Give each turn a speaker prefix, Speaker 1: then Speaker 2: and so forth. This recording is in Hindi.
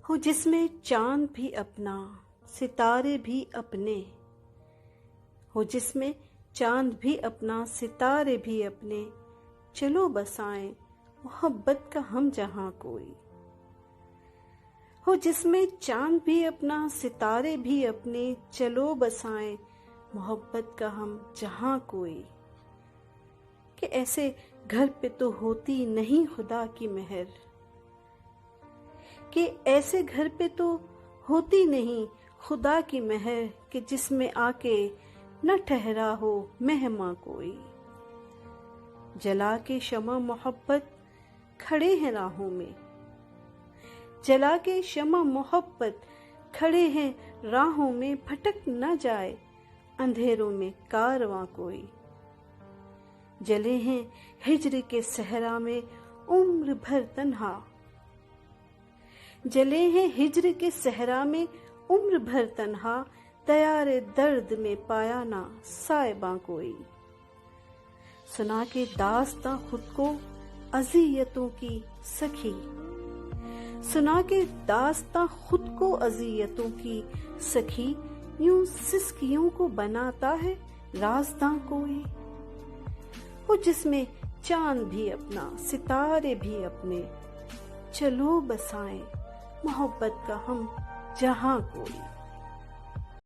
Speaker 1: हो जिसमें चांद भी अपना सितारे भी अपने, हो जिसमें चांद भी अपना सितारे भी अपने, चलो बसाएं मोहब्बत का हम जहां कोई। हो जिसमें चांद भी अपना सितारे भी अपने, चलो बसाएं मोहब्बत का हम जहां कोई। कि ऐसे घर पे तो होती नहीं खुदा की मेहर, कि ऐसे घर पे तो होती नहीं खुदा की मेहर, कि जिसमें आके न ठहरा हो मेहमा कोई। जला के शमा मोहब्बत खड़े हैं राहों में, जला के शमा मोहब्बत खड़े हैं राहों में, भटक न जाए अंधेरों में कारवां कोई। जले हैं हिज्र के सहरा में उम्र भर तन्हा, जले हैं हिज्र के सहरा में उम्र भर तन्हा, तैयारे दर्द में पाया ना साहिबा कोई। सुना के दास्तां खुद को अज़ियतों की सखी, सुना के दास्तां खुद को अज़ियतों की सखी, यूं सिसकियों को बनाता है राज़दां कोई। वो जिसमें चांद भी अपना सितारे भी अपने, चलो बसाएं मोहब्बत का हम जहां कोई।